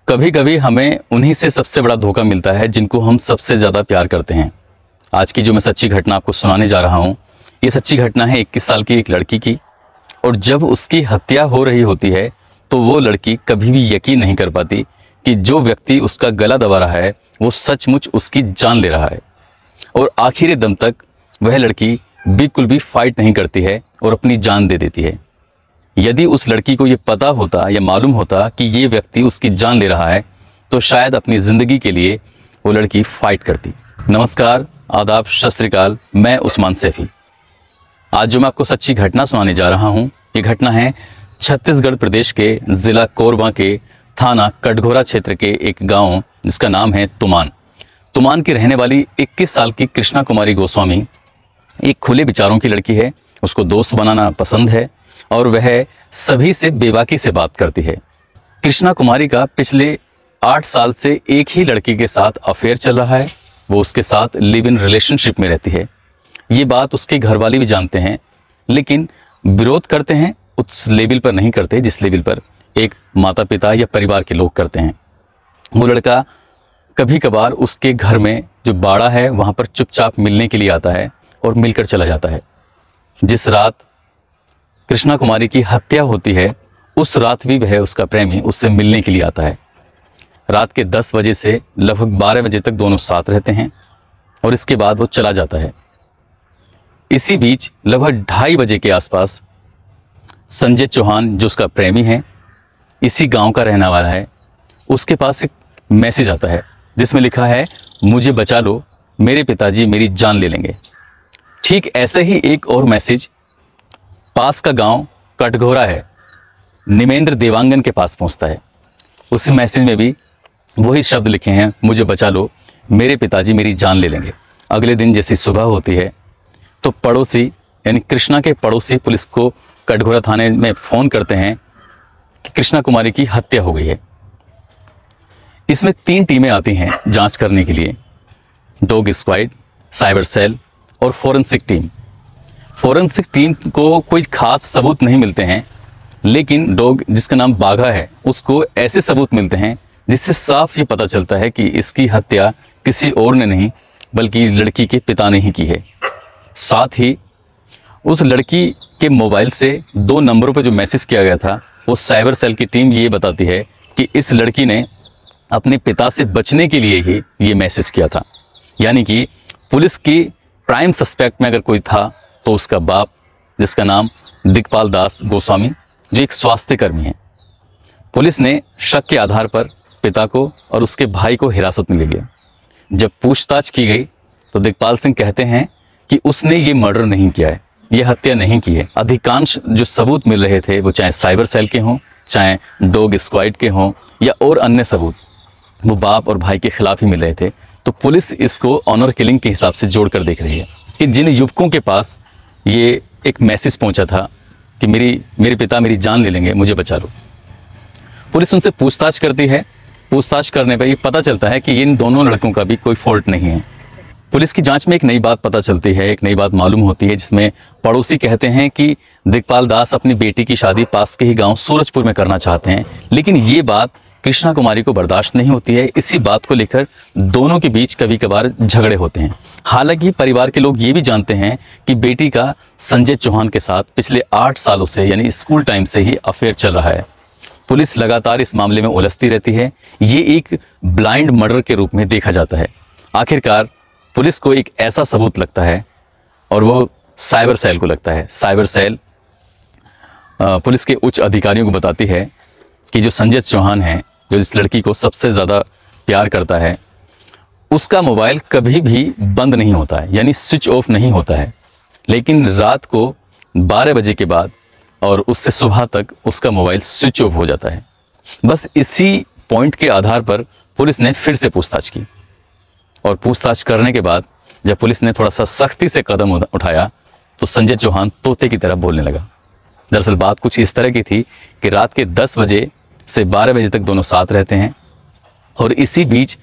कभी कभी हमें उन्हीं से सबसे बड़ा धोखा मिलता है जिनको हम सबसे ज़्यादा प्यार करते हैं। आज की जो मैं सच्ची घटना आपको सुनाने जा रहा हूँ, ये सच्ची घटना है 21 साल की एक लड़की की। और जब उसकी हत्या हो रही होती है तो वो लड़की कभी भी यकीन नहीं कर पाती कि जो व्यक्ति उसका गला दबा रहा है वो सचमुच उसकी जान ले रहा है। और आखिरी दम तक वह लड़की बिल्कुल भी फाइट नहीं करती है और अपनी जान दे देती है। यदि उस लड़की को ये पता होता या मालूम होता कि ये व्यक्ति उसकी जान ले रहा है तो शायद अपनी ज़िंदगी के लिए वो लड़की फाइट करती। नमस्कार, आदाब, सत श्री अकाल। मैं उस्मान सैफी। आज जो मैं आपको सच्ची घटना सुनाने जा रहा हूँ, ये घटना है छत्तीसगढ़ प्रदेश के ज़िला कोरबा के थाना कटघोरा क्षेत्र के एक गांव जिसका नाम है तुमान। तुमान की रहने वाली 21 साल की कृष्णा कुमारी गोस्वामी एक खुले विचारों की लड़की है। उसको दोस्त बनाना पसंद है और वह सभी से बेबाकी से बात करती है। कृष्णा कुमारी का पिछले 8 साल से एक ही लड़की के साथ अफेयर चल रहा है। वो उसके साथ लिव इन रिलेशनशिप में रहती है। ये बात उसके घर वाले भी जानते हैं, लेकिन विरोध करते हैं उस लेवल पर नहीं करते जिस लेवल पर एक माता पिता या परिवार के लोग करते हैं। वो लड़का कभी कभार उसके घर में जो बाड़ा है वहाँ पर चुपचाप मिलने के लिए आता है और मिलकर चला जाता है। जिस रात कृष्णा कुमारी की हत्या होती है उस रात भी वह उसका प्रेमी उससे मिलने के लिए आता है। रात के 10 बजे से लगभग 12 बजे तक दोनों साथ रहते हैं और इसके बाद वो चला जाता है। इसी बीच लगभग 2:30 बजे के आसपास संजय चौहान, जो उसका प्रेमी है, इसी गांव का रहने वाला है, उसके पास एक मैसेज आता है जिसमें लिखा है, मुझे बचा लो, मेरे पिताजी मेरी जान ले लेंगे। ठीक ऐसे ही एक और मैसेज पास का गांव कटघोरा है, निमेंद्र देवांगन के पास पहुंचता है। उस मैसेज में भी वही शब्द लिखे हैं, मुझे बचा लो, मेरे पिताजी मेरी जान ले लेंगे। अगले दिन जैसी सुबह होती है तो पड़ोसी यानी कृष्णा के पड़ोसी पुलिस को कटघोरा थाने में फ़ोन करते हैं कि कृष्णा कुमारी की हत्या हो गई है। इसमें 3 टीमें आती हैं जांच करने के लिए, डॉग स्क्वाड, साइबर सेल और फोरेंसिक टीम। फोरेंसिक टीम को कोई खास सबूत नहीं मिलते हैं, लेकिन डॉग जिसका नाम बाघा है उसको ऐसे सबूत मिलते हैं जिससे साफ ये पता चलता है कि इसकी हत्या किसी और ने नहीं बल्कि लड़की के पिता ने ही की है। साथ ही उस लड़की के मोबाइल से 2 नंबरों पर जो मैसेज किया गया था वो साइबर सेल की टीम ये बताती है कि इस लड़की ने अपने पिता से बचने के लिए ही ये मैसेज किया था। यानी कि पुलिस की प्राइम सस्पेक्ट में अगर कोई था तो उसका बाप, जिसका नाम दिगपाल दास गोस्वामी, जो एक स्वास्थ्य कर्मी है। पुलिस ने शक के आधार पर पिता को और उसके भाई को हिरासत में ले लिया। जब पूछताछ की गई तो दिगपाल सिंह कहते हैं कि उसने ये मर्डर नहीं किया है, ये हत्या नहीं की है। अधिकांश जो सबूत मिल रहे थे वो चाहे साइबर सेल के हों, चाहे डॉग स्क्वाड के हों या और अन्य सबूत, वो बाप और भाई के खिलाफ ही मिल रहे थे। तो पुलिस इसको ऑनर किलिंग के हिसाब से जोड़कर देख रही है कि जिन युवकों के पास ये एक मैसेज पहुंचा था कि मेरे पिता मेरी जान ले लेंगे, मुझे बचा लो। पुलिस उनसे पूछताछ करती है। पूछताछ करने पर ये पता चलता है कि इन दोनों लड़कों का भी कोई फॉल्ट नहीं है। पुलिस की जांच में एक नई बात पता चलती है, एक नई बात मालूम होती है, जिसमें पड़ोसी कहते हैं कि दिगपाल दास अपनी बेटी की शादी पास के ही गांव सूरजपुर में करना चाहते हैं, लेकिन ये बात कृष्णा कुमारी को बर्दाश्त नहीं होती है। इसी बात को लेकर दोनों के बीच कभी कभार झगड़े होते हैं। हालांकि परिवार के लोग ये भी जानते हैं कि बेटी का संजय चौहान के साथ पिछले 8 सालों से यानी स्कूल टाइम से ही अफेयर चल रहा है। पुलिस लगातार इस मामले में उलझती रहती है। ये एक ब्लाइंड मर्डर के रूप में देखा जाता है। आखिरकार पुलिस को एक ऐसा सबूत लगता है और वो साइबर सेल को लगता है। साइबर सेल पुलिस के उच्च अधिकारियों को बताती है कि जो संजय चौहान है, जो इस लड़की को सबसे ज़्यादा प्यार करता है, उसका मोबाइल कभी भी बंद नहीं होता है, यानी स्विच ऑफ नहीं होता है। लेकिन रात को 12 बजे के बाद और उससे सुबह तक उसका मोबाइल स्विच ऑफ हो जाता है। बस इसी पॉइंट के आधार पर पुलिस ने फिर से पूछताछ की और पूछताछ करने के बाद जब पुलिस ने थोड़ा सा सख्ती से कदम उठाया तो संजय चौहान तोते की तरह बोलने लगा। दरअसल बात कुछ इस तरह की थी कि रात के 10 बजे से 12 बजे तक दोनों साथ रहते हैं और इसी बीच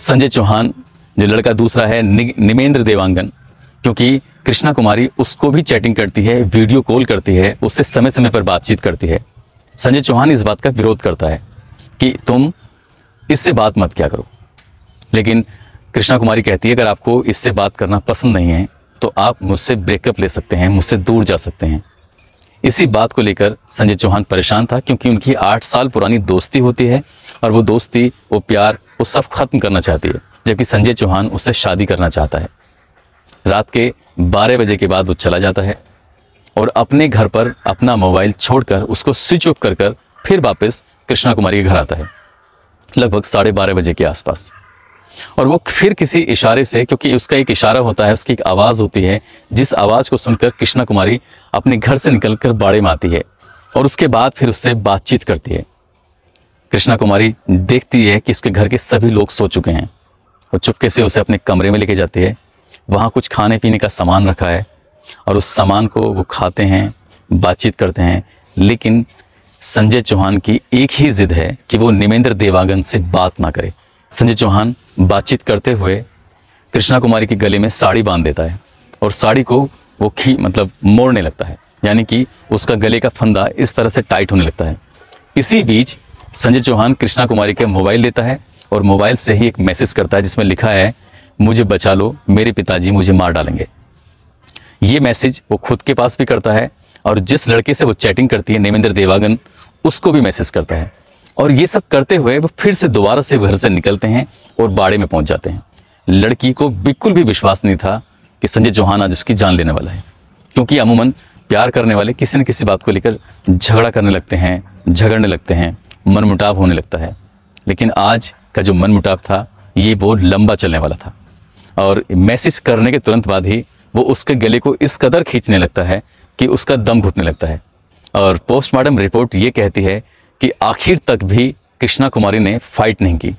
संजय चौहान, जो लड़का दूसरा है निमेंद्र देवांगन, क्योंकि कृष्णा कुमारी उसको भी चैटिंग करती है, वीडियो कॉल करती है, उससे समय समय पर बातचीत करती है। संजय चौहान इस बात का विरोध करता है कि तुम इससे बात मत क्या करो। लेकिन कृष्णा कुमारी कहती है अगर आपको इससे बात करना पसंद नहीं है तो आप मुझसे ब्रेकअप ले सकते हैं, मुझसे दूर जा सकते हैं। इसी बात को लेकर संजय चौहान परेशान था, क्योंकि उनकी 8 साल पुरानी दोस्ती होती है और वो दोस्ती, वो प्यार, वो सब खत्म करना चाहती है, जबकि संजय चौहान उससे शादी करना चाहता है। रात के 12 बजे के बाद वो चला जाता है और अपने घर पर अपना मोबाइल छोड़कर उसको स्विच ऑफ कर फिर वापस कृष्णा कुमारी के घर आता है, लगभग 12:30 बजे के आसपास। और वो फिर किसी इशारे से, क्योंकि उसका एक इशारा होता है, उसकी एक आवाज़ होती है, जिस आवाज़ को सुनकर कृष्णा कुमारी अपने घर से निकलकर बाड़े में आती है और उसके बाद फिर उससे बातचीत करती है। कृष्णा कुमारी देखती है कि उसके घर के सभी लोग सो चुके हैं। वो चुपके से उसे अपने कमरे में लेके जाती है। वहाँ कुछ खाने पीने का सामान रखा है और उस सामान को वो खाते हैं, बातचीत करते हैं। लेकिन संजय चौहान की एक ही जिद है कि वो निमेंद्र देवांगन से बात ना करे। संजय चौहान बातचीत करते हुए कृष्णा कुमारी के गले में साड़ी बांध देता है और साड़ी को वो मोड़ने लगता है, यानी कि उसका गले का फंदा इस तरह से टाइट होने लगता है। इसी बीच संजय चौहान कृष्णा कुमारी के मोबाइल लेता है और मोबाइल से ही एक मैसेज करता है जिसमें लिखा है, मुझे बचा लो, मेरे पिताजी मुझे मार डालेंगे। ये मैसेज वो खुद के पास भी करता है और जिस लड़के से वो चैटिंग करती है, निमेंद्र देवांगन, उसको भी मैसेज करता है। और ये सब करते हुए वो फिर से दोबारा से घर से निकलते हैं और बाड़े में पहुंच जाते हैं। लड़की को बिल्कुल भी विश्वास नहीं था कि संजय चौहान आज उसकी जान लेने वाला है, क्योंकि अमूमन प्यार करने वाले किसी न किसी बात को लेकर झगड़ा करने लगते हैं, झगड़ने लगते हैं, मनमुटाव होने लगता है। लेकिन आज का जो मनमुटाव था ये बहुत लंबा चलने वाला था और मैसेज करने के तुरंत बाद ही वो उसके गले को इस कदर खींचने लगता है कि उसका दम घुटने लगता है। और पोस्टमार्टम रिपोर्ट ये कहती है कि आखिर तक भी कृष्णा कुमारी ने फाइट नहीं की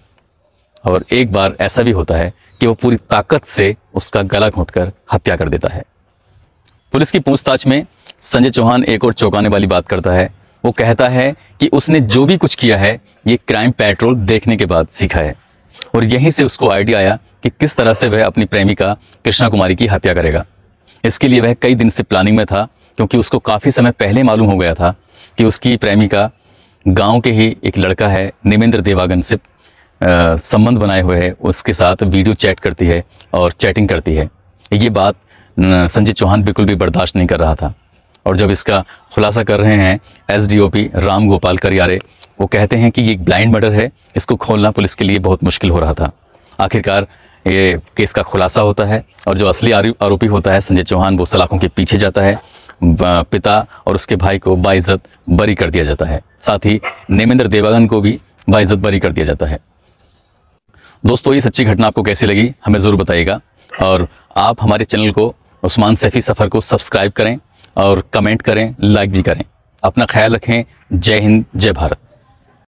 और एक बार ऐसा भी होता है कि वो पूरी ताकत से उसका गला घोंटकर हत्या कर देता है। पुलिस की पूछताछ में संजय चौहान एक और चौंकाने वाली बात करता है। वो कहता है कि उसने जो भी कुछ किया है ये क्राइम पेट्रोल देखने के बाद सीखा है और यहीं से उसको आइडिया आया कि किस तरह से वह अपनी प्रेमिका कृष्णा कुमारी की हत्या करेगा। इसके लिए वह कई दिन से प्लानिंग में था, क्योंकि उसको काफ़ी समय पहले मालूम हो गया था कि उसकी प्रेमिका गांव के ही एक लड़का है निमेंद्र देवांगन से संबंध बनाए हुए है, उसके साथ वीडियो चैट करती है और चैटिंग करती है। ये बात संजय चौहान बिल्कुल भी बर्दाश्त नहीं कर रहा था और जब इसका खुलासा कर रहे हैं एसडीओपी राम गोपाल करियारे, वो कहते हैं कि ये एक ब्लाइंड मर्डर है, इसको खोलना पुलिस के लिए बहुत मुश्किल हो रहा था। आखिरकार ये केस का खुलासा होता है और जो असली आरोपी होता है संजय चौहान, वो सलाखों के पीछे जाता है। पिता और उसके भाई को बाइज्जत बरी कर दिया जाता है, साथ ही निमेंद्र देवांगन को भी बाइज्जत बरी कर दिया जाता है। दोस्तों, ये सच्ची घटना आपको कैसी लगी हमें ज़रूर बताइएगा और आप हमारे चैनल को उस्मान सैफी सफ़र को सब्सक्राइब करें और कमेंट करें, लाइक भी करें। अपना ख्याल रखें। जय हिंद, जय भारत।